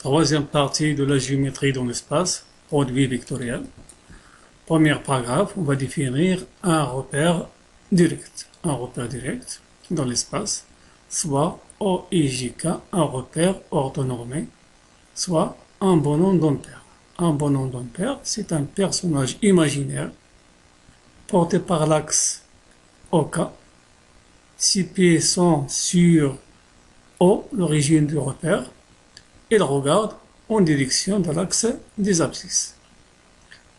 Troisième partie de la géométrie dans l'espace, produit vectoriel. Premier paragraphe, on va définir un repère direct. Un repère direct dans l'espace, soit OIJK, un repère orthonormé, soit un bonhomme d'ampère. Un bonhomme d'ampère, c'est un personnage imaginaire porté par l'axe OK. Ses pieds sont sur O, l'origine du repère. Il regarde en direction de l'axe des abscisses.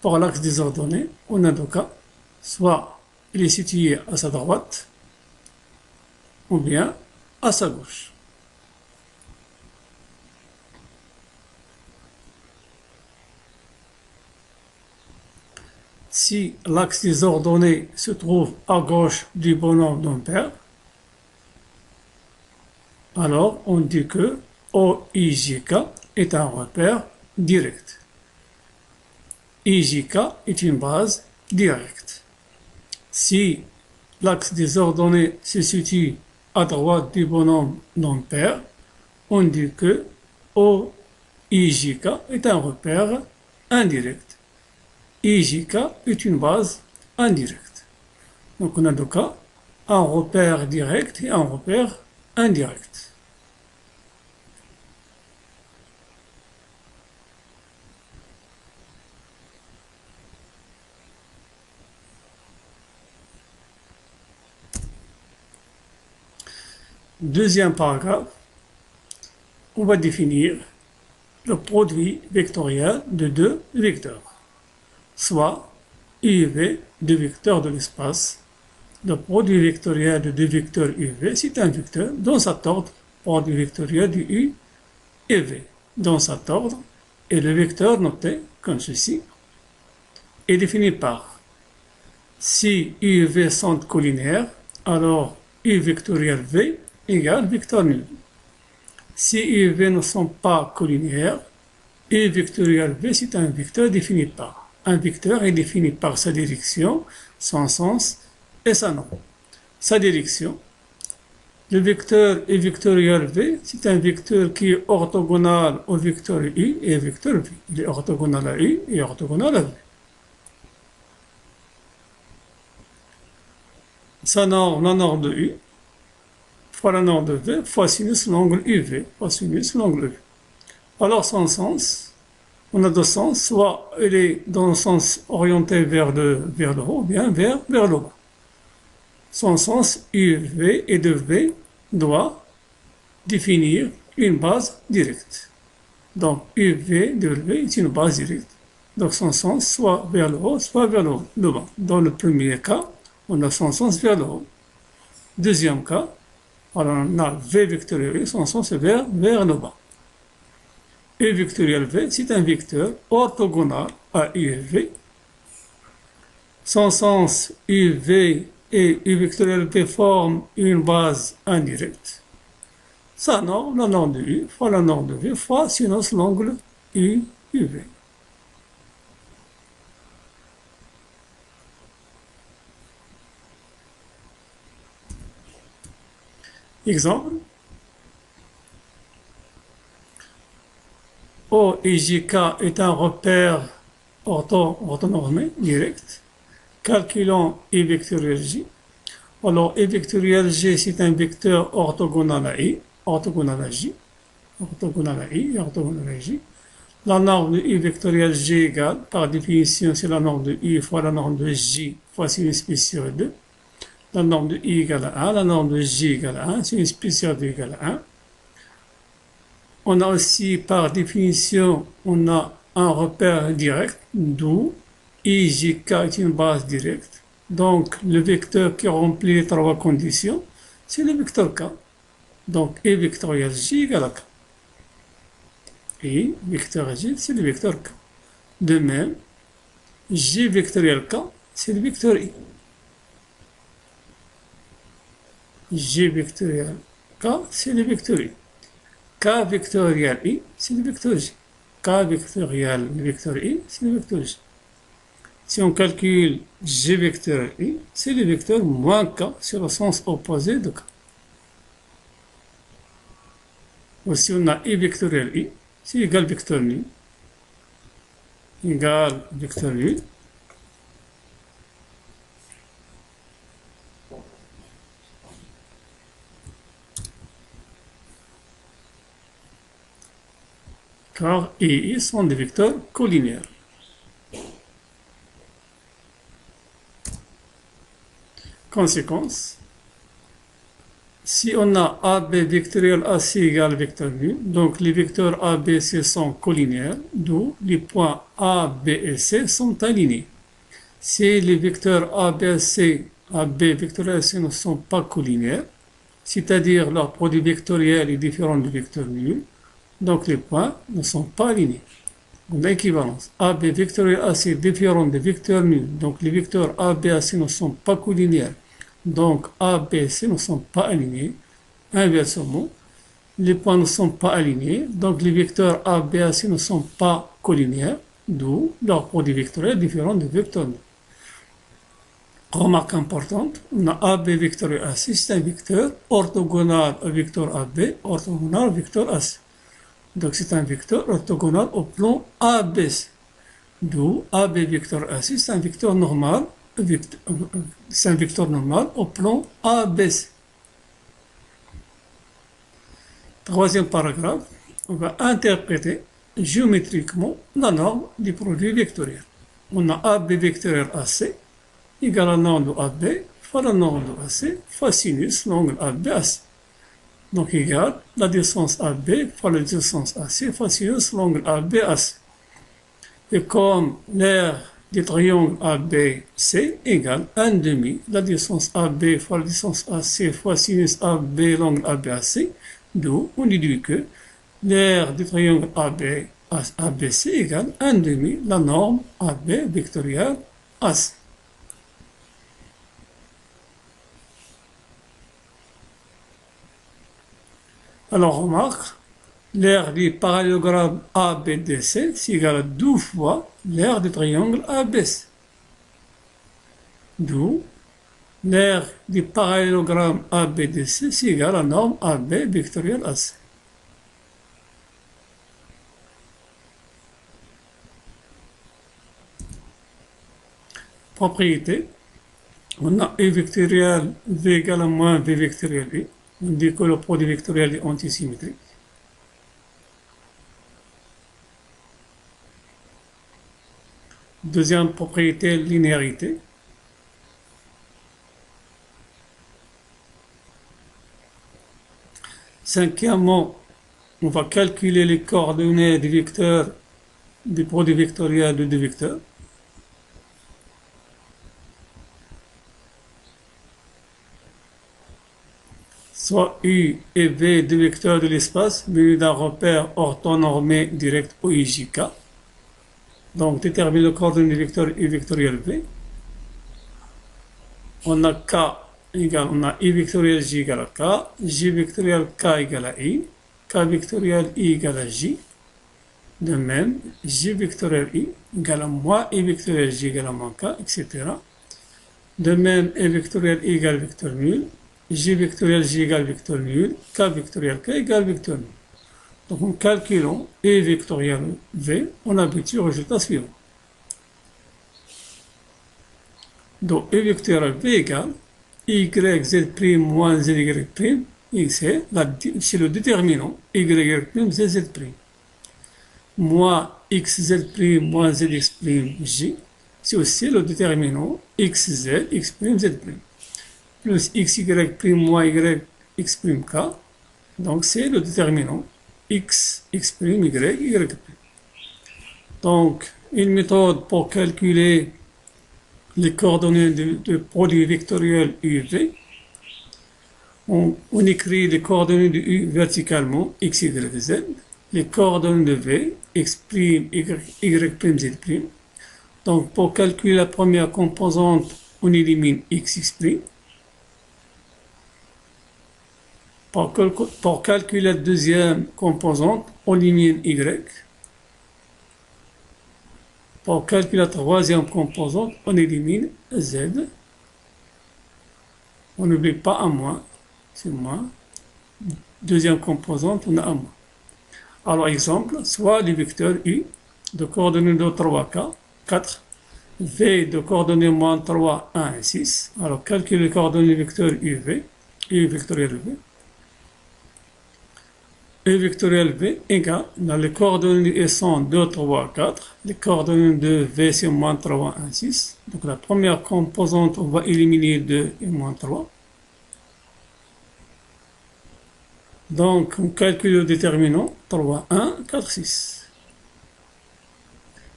Pour l'axe des ordonnées, on a deux cas. Soit il est situé à sa droite, ou bien à sa gauche. Si l'axe des ordonnées se trouve à gauche du bonhomme d'ampère, alors on dit que OIJK est un repère direct. IJK est une base directe. Si l'axe des ordonnées se situe à droite du bonhomme d'ampère, on dit que OIJK est un repère indirect. IJK est une base indirecte. Donc on a deux cas, un repère direct et un repère indirect. Deuxième paragraphe, on va définir le produit vectoriel de deux vecteurs, soit UV, deux vecteurs de l'espace. Le produit vectoriel de deux vecteurs UV, c'est un vecteur dans cet ordre, produit vectoriel du U et V dans cet ordre, et le vecteur noté comme ceci est défini par si U et V sont collinaires, alors U vectoriel V égale vecteur nul. Si U et V ne sont pas collinaires, U vectoriel V c'est un vecteur défini par. Un vecteur est défini par sa direction, son sens et sa norme. Sa direction. Le vecteur U vectoriel V, c'est un vecteur qui est orthogonal au vecteur U et au vecteur V. Il est orthogonal à U et orthogonal à V. Sa norme, la norme de U, fois la norme de V, fois sinus l'angle UV, fois sinus l'angle V. Alors son sens, on a deux sens, soit il est dans le sens orienté vers le haut, ou bien vers le bas. Son sens UV et de V doit définir une base directe. Donc UV de V est une base directe. Donc son sens soit vers le haut, soit vers le bas. Dans le premier cas, on a son sens vers le haut. Deuxième cas, alors on a V vectoriel V, son sens est vers le bas. U vectoriel V, c'est un vecteur orthogonal à U et V. Son sens UV et U vectoriel V forment une base indirecte. Sa norme, la norme de U, fois la norme de V, fois sinus l'angle UV. Exemple. OIJK est un repère orthonormé direct. Calculons I vectoriel J. Alors, I vectoriel G, c'est un vecteur orthogonal à I, orthogonal à J, orthogonal à I et orthogonal à J. La norme de I vectoriel G égale, par définition, c'est la norme de I fois la norme de J fois sinus pi sur 2. La norme de I égale à 1, la norme de J égale à 1, sinus pi sur 2 égale à 1. On a aussi, par définition, on a un repère direct, d'où IJK est une base directe. Donc, le vecteur qui remplit les trois conditions, c'est le vecteur K. Donc, I vectoriel J égale à K. I vectoriel J, c'est le vecteur K. De même, J vectoriel K, c'est le vecteur I. J vectoriel K, c'est le vecteur I. K vectoriel I, c'est le vecteur J. K vectoriel le vecteur I, c'est le vecteur J. Si on calcule G vectoriel I, c'est le vecteur moins K sur le sens opposé de K. Aussi, on a I vectoriel I, c'est égal vecteur nul, égal vecteur nul, car I et I sont des vecteurs collinéaires. Conséquence, si on a AB vectoriel AC égale vecteur nul, donc les vecteurs A, B, C sont collinéaires, d'où les points A, B et C sont alignés. Si les vecteurs A, B, C, AB vectoriel C ne sont pas collinéaires, c'est-à-dire leur produit vectoriel est différent du vecteur nul, donc les points ne sont pas alignés. Donc l'équivalence AB vectoriel AC est différent des vecteurs nuls, donc les vecteurs A, B, AC ne sont pas collinéaires, donc A, B, C ne sont pas alignés. Inversement, les points ne sont pas alignés, donc les vecteurs A, B, AC ne sont pas collinéaires, d'où leur produit vectoriel est différent des vecteurs nuls. Remarque importante, on a AB vectoriel AC, c'est un vecteur orthogonal au vecteur AB, orthogonal au vecteur AC. Donc c'est un vecteur orthogonal au plan ABC. D'où AB vecteur AC, c'est un vecteur normal, c'est un vecteur normal au plan ABC. Troisième paragraphe, on va interpréter géométriquement la norme du produit vectoriel. On a AB vectoriel AC égale à la norme de AB fois la norme de AC fois sinus l'angle AB-AC. Donc égal la distance AB fois la distance AC fois sinus l'angle AB-AC. Et comme l'aire du triangle ABC égale 1 demi la distance AB fois la distance AC fois sinus AB l'angle AB-AC, d'où on déduit que l'aire du triangle ABC égale 1 demi la norme AB vectorielle AC. Alors remarque, l'aire du parallélogramme ABDC c'est égal à 2 fois l'aire du triangle ABC. D'où l'aire du parallélogramme ABDC c'est égal à la norme AB vectorielle AC. Propriété, on a E vectoriel V égale à moins V vectoriel I. On dit que le produit vectoriel est antisymétrique. Deuxième propriété, linéarité. Cinquièmement, on va calculer les coordonnées des vecteurs du produit vectoriel de deux vecteurs. Soit U et V deux vecteurs de l'espace munis d'un repère orthonormé direct OIJK. Donc détermine le coordonnée du vecteur U vectoriel V. On a K égale, on a I vectoriel J égale à K, J vectoriel K égale à I, K vectoriel I égale à J. De même, J vectoriel I égale à moins I vectoriel J égale à moins K, etc. De même, E vectoriel I égale vecteur nul, J vectoriel J égale vecteur nul, K vectoriel K égale vecteur nul. Donc en calculant E vectoriel V, on aboutit au résultat suivant. Donc E vectoriel V égale YZ' moins ZY', c'est le déterminant YZ', moins XZ' moins ZX', c'est aussi le déterminant XZ, X'Z', plus XY' moins YX', donc c'est le déterminant X, X', Y'. Donc, une méthode pour calculer les coordonnées du produit vectoriel UV. On écrit les coordonnées de U verticalement, X, Y, Z. Les coordonnées de V, X', Y', Z'. Donc, pour calculer la première composante, on élimine X, X'. Pour calculer la deuxième composante, on élimine Y. Pour calculer la troisième composante, on élimine Z. On n'oublie pas un moins, c'est moins. Deuxième composante, on a un moins. Alors, exemple, soit le vecteur U de coordonnées de 3, 4, V de coordonnées moins 3, 1 et 6. Alors, calculer les coordonnées vecteur UV, U vectoriel V. U vectoriel V égale, dans les coordonnées U sont 2, 3, 4. Les coordonnées de V c'est moins 3, 1, 6. Donc, la première composante, on va éliminer 2 et moins 3. Donc, on calcule le déterminant 3, 1, 4, 6.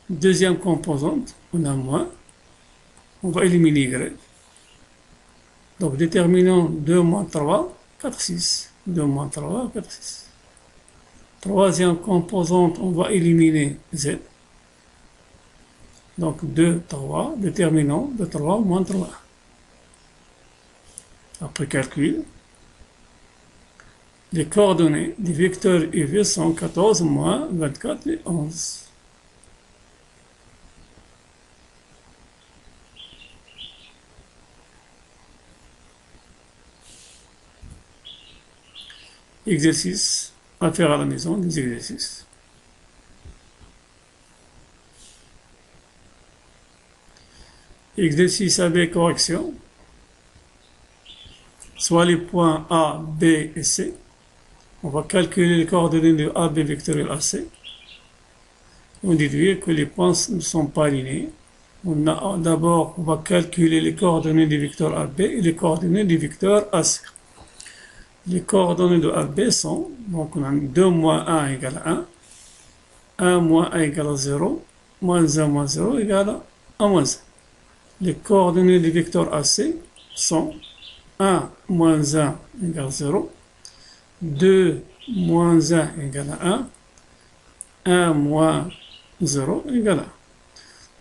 Deuxième composante, on a moins. On va éliminer Y. Donc, déterminant 2 moins 3, 4, 6. 2 moins 3, 4, 6. Troisième composante, on va éliminer Z. Donc, 2, 3, déterminant de 3 moins 3. Après calcul, les coordonnées du vecteur UV sont 14, moins 24 et 11. Exercice à faire à la maison, des exercices. Exercice avec correction. Soit les points A, B et C. On va calculer les coordonnées de AB vectoriel AC. On déduit que les points ne sont pas alignés. D'abord, on va calculer les coordonnées du vecteur AB et les coordonnées du vecteur AC. Les coordonnées de AB sont, donc on a 2 moins 1 égale 1, 1 moins 1 égale 0, moins 1 moins 0 égale 1 moins 1. Les coordonnées du vecteur AC sont 1 moins 1 égale 0, 2 moins 1 égale 1, 1 moins 0 égale 1.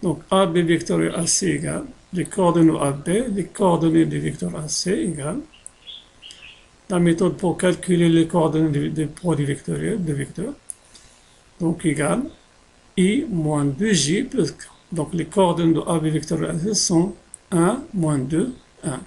Donc AB vectoriel AC égale les coordonnées AB, les coordonnées du vecteur AC égale la méthode pour calculer les coordonnées des produits vectoriels, de vecteurs. Donc égale I moins 2J plus K. Donc les coordonnées de AB vectoriel AC sont 1 moins 2, 1.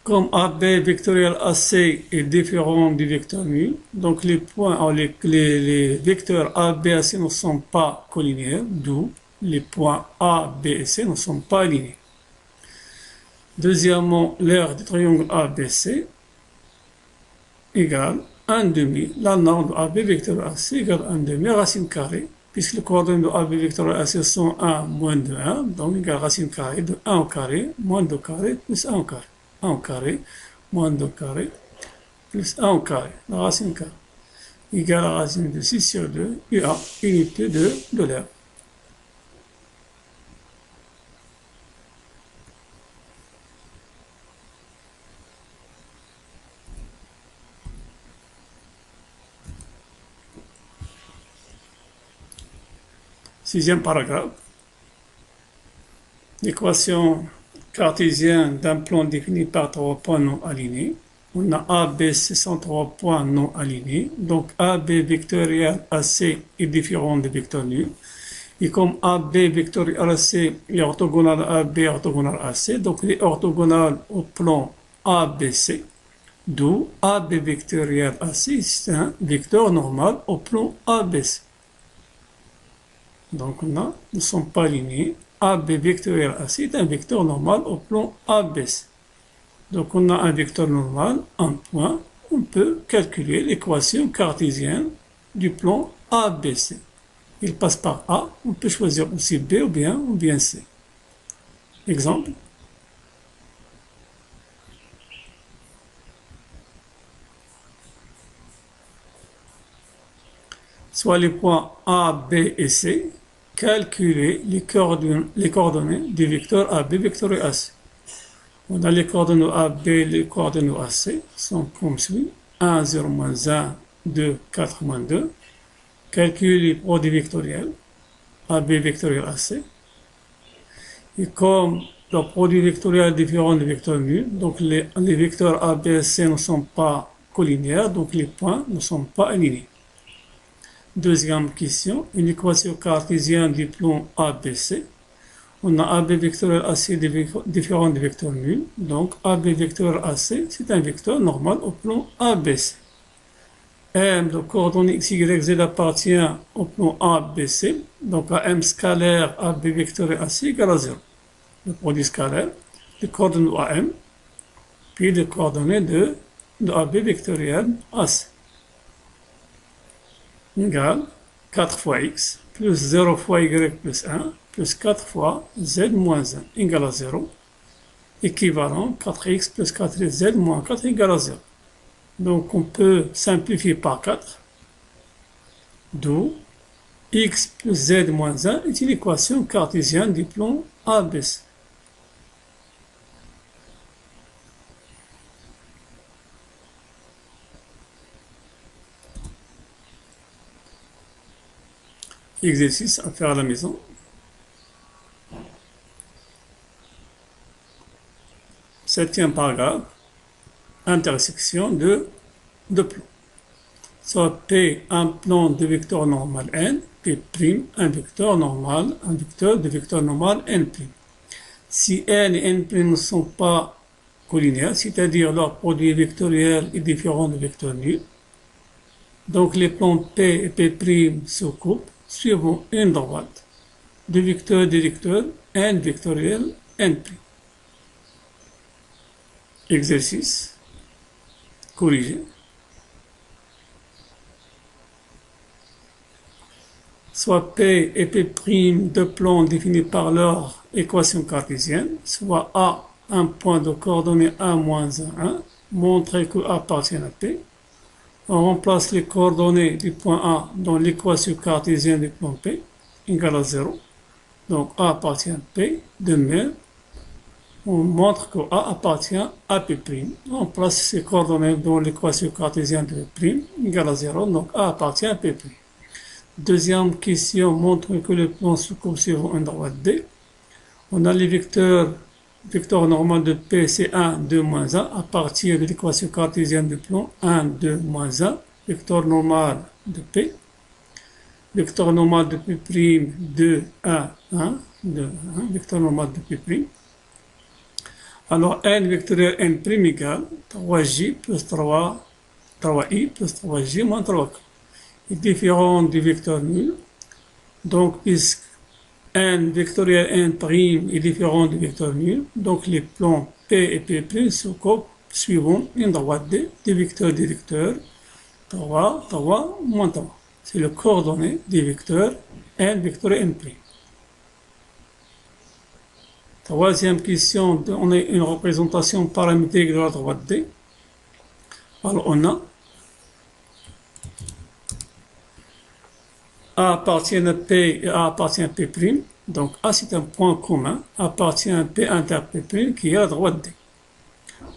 Comme AB vectoriel AC est différent du vecteur nu, donc les points, les vecteurs AB et AC ne sont pas collinéaires, d'où les points A, B et C ne sont pas alignés. Deuxièmement, l'aire du triangle ABC égale 1 demi, la norme de AB vectoriel AC égale 1 demi racine carrée, puisque les coordonnées de AB vectoriel AC sont 1 moins 2, 1, donc égale racine carrée de 1 au carré, moins 2 au carré, plus 1 au carré. 1 au carré, moins 2 au carré, plus 1 au carré, la racine carrée, égale la racine de 6 sur 2, UA, unité de l'aire. Sixième paragraphe. L'équation cartésienne d'un plan défini par 3 points non alignés. On a A, B, C sont 3 points non alignés. Donc AB vectoriel AC est différent des vecteurs nuls. Et comme AB vectoriel AC est orthogonal à AB orthogonal à AC, donc il est orthogonal au plan ABC. D'où AB vectoriel AC, c'est un vecteur normal au plan ABC. Donc on a, ne sont pas alignés. AB vectoriel AC est un vecteur normal au plan ABC. Donc on a un vecteur normal, un point, on peut calculer l'équation cartésienne du plan ABC. Il passe par A, on peut choisir aussi B ou bien C. Exemple. Soit les points A, B et C, calculer les coordonnées du vecteur AB vectoriel AC. On a les coordonnées AB, les coordonnées AC sont comme suit. 1, 0, moins 1, 2, 4, moins 2. Calculer les produits vectoriels AB vectoriel AC. Et comme le produit vectoriel est différent du vecteur nu, donc les vecteurs AB et C ne sont pas collinéaires, donc les points ne sont pas alignés. Deuxième question, une équation cartésienne du plan ABC. On a AB vectoriel AC différent du vecteur nul. Donc AB vectoriel AC, c'est un vecteur normal au plan ABC. M de coordonnées x, y, z appartient au plan ABC. Donc la M scalaire AB vectoriel AC égale à 0. Le produit scalaire, les coordonnées de AM, puis les coordonnées de AB vectoriel AC. Égale 4 fois x plus 0 fois y plus 1 plus 4 fois z moins 1 égale à 0. Équivalent 4x plus 4z moins 4 égale à 0. Donc on peut simplifier par 4. D'où x plus z moins 1 est une équation cartésienne du plan ABC. Exercice à faire à la maison. Septième paragraphe. Intersection de deux plans. Soit P un plan de vecteur normal n, P' un vecteur normal, un vecteur de vecteur normal n'. Si n et n' ne sont pas collinaires, c'est-à-dire leur produit vectoriel est différent du vecteur nul, donc les plans P et P' se coupent suivant une droite de vecteur directeur n vectoriel n'. Exercice corrigé. Soit P et P' deux plans définis par leur équation cartésienne, soit A, un point de coordonnées A moins 1, montrer que A appartient à P. On remplace les coordonnées du point A dans l'équation cartésienne du plan P, égale à 0. Donc A appartient à P. De même, on montre que A appartient à P'. On place ces coordonnées dans l'équation cartésienne de P', égale à 0. Donc A appartient à P'. Deuxième question montre que le plan se coupe sur une droite D. On a les vecteur normal de P, c'est 1, 2, moins 1, à partir de l'équation cartésienne du plan 1, 2, moins 1, vecteur normal de P, vecteur normal de P', 2, 1, 1, 2, 1, vecteur normal de P'. Alors, n vectoriel n' égale 3j plus 3i plus 3j moins 3k. Est différent du vecteur nul. Donc, puisque n vectoriel n' est différent du vecteur nul, donc les plans P et P' se coupent suivant une droite D, des vecteurs directeurs 3, 3, moins 3. C'est le coordonnée des vecteurs n vectoriel n'. Troisième question, on a une représentation paramétrique de la droite D. Alors on a A appartient à P et A appartient à P'. Donc A c'est un point commun, appartient à P inter P' qui est la droite D.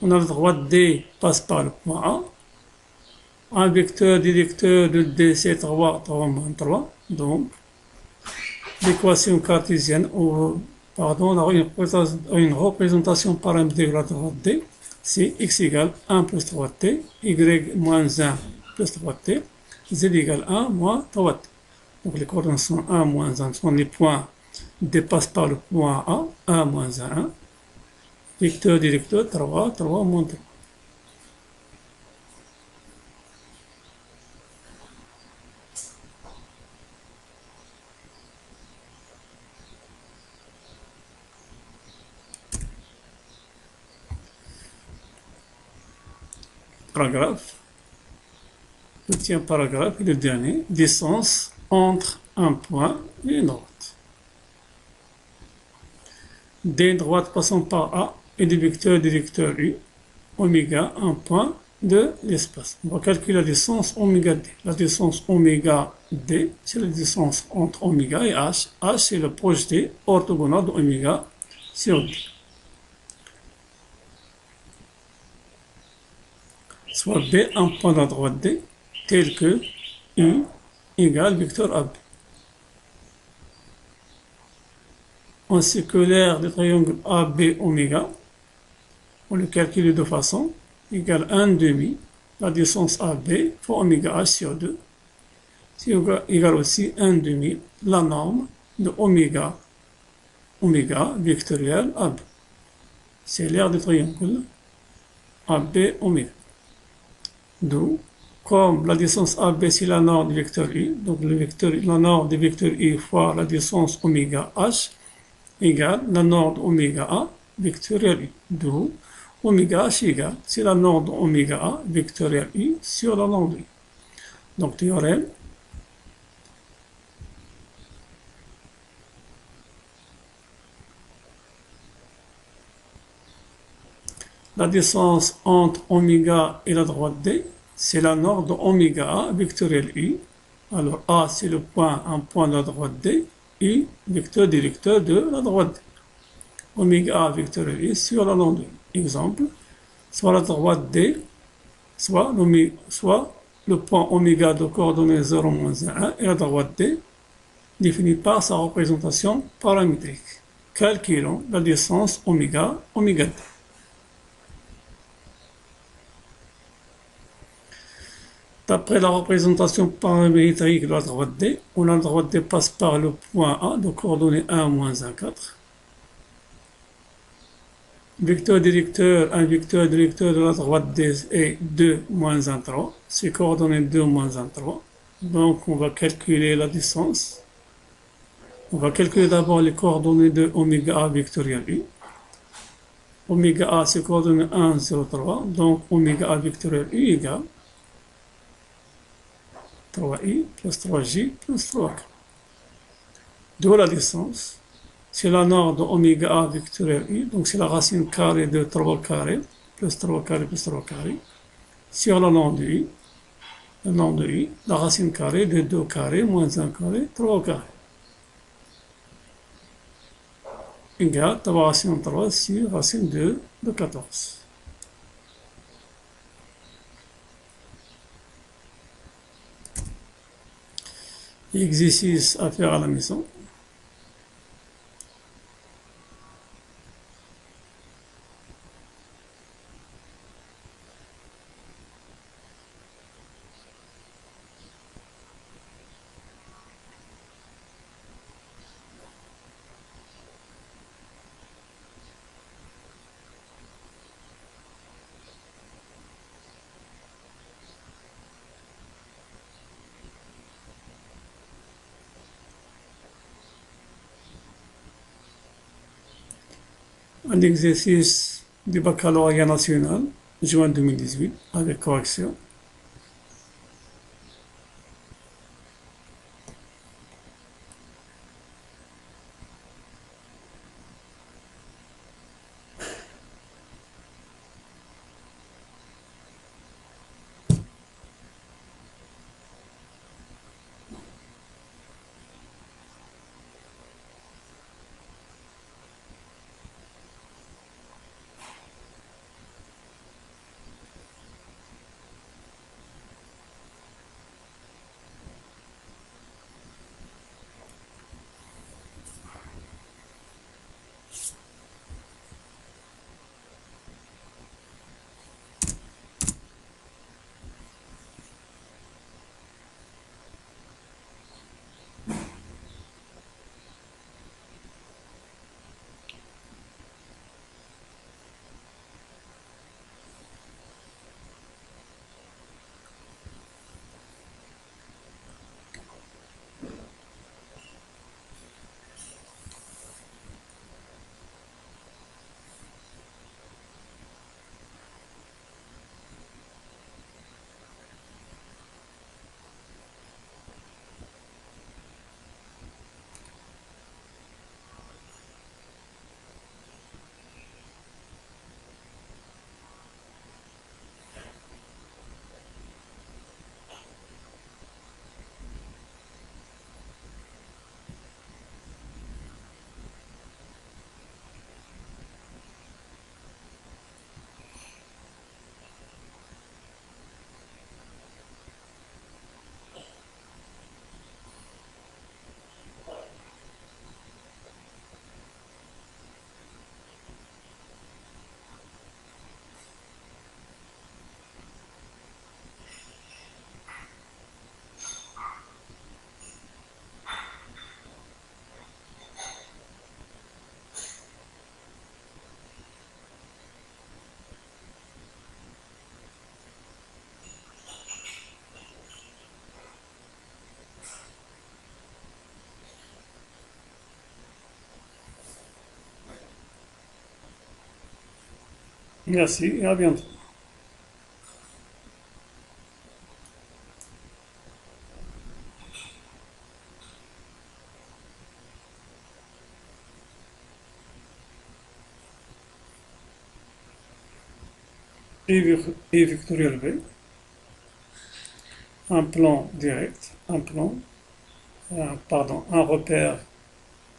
On a la droite D passe par le point A. Un vecteur directeur de D c'est 3, 3 moins 3. Donc l'équation cartésienne, on a une représentation paramétrique de la droite D, c'est x égale 1 plus 3t, y moins 1 plus 3t, z égale 1 moins 3t. Donc les coordonnées sont 1 moins 1, sont les points dépassent par le point A, 1 moins 1, 1. Vecteur directeur 3, 3 moins 3. Paragraphe. Le deuxième paragraphe et le dernier, distance entre un point et une droite. Des droites passant par A et des vecteurs directeurs U, oméga, un point de l'espace. On va calculer la distance oméga D. La distance oméga D, c'est la distance entre oméga et H. H, c'est le projeté orthogonal de oméga sur D. Soit B, un point de la droite D, tel que U égale vecteur AB. On sait que l'aire du triangle AB oméga, on le calcule de deux façons, égale 1 demi, la distance AB fois oméga H sur 2, c'est égal aussi 1 demi, la norme de oméga oméga vectoriel AB. C'est l'aire du triangle AB oméga. D'où, comme la distance AB c'est la norme du vecteur U, donc la norme du vecteur U fois la distance oméga H égale la norme oméga A vectoriel U. D'où oméga H égale, c'est la norme oméga A vectoriel U sur la norme de U. Donc théorème, la distance entre oméga et la droite D, c'est la norme de oméga A vectoriel U. Alors A, c'est un point de la droite D, U, vecteur directeur de la droite D. Oméga A vectoriel U sur la norme de U. Exemple, soit la droite D, soit le point oméga de coordonnées 0, moins 1 et la droite D, définie par sa représentation paramétrique. Calculons la distance oméga D. D'après la représentation paramétrique de la droite D, où la droite D passe par le point A de coordonnées 1, moins 1, 4. Un vecteur directeur de la droite D est 2, moins 1, 3. C'est coordonnées 2, moins 1, 3. Donc on va calculer la distance. On va calculer d'abord les coordonnées de oméga A vectoriel U. Oméga A, c'est coordonnées 1, 0, 3. Donc oméga A vectoriel U égale 3i plus 3j plus 3k. D'où la distance. C'est la norme de oméga A vectoriel U, donc c'est la racine carrée de 3 carré, plus 3 carré plus 3 carré, sur la norme de U, la racine carrée de 2 carré moins 1 carré, 3 carré. Égale 3 racine 3 sur racine 2 de 14. Exercice à faire à la maison. Un exercice du baccalauréat national, juin 2018, avec correction. Merci et à bientôt. Et vectoriel V, un plan direct, un repère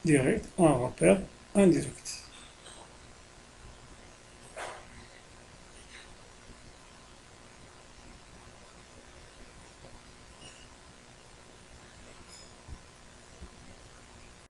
direct, un repère indirect.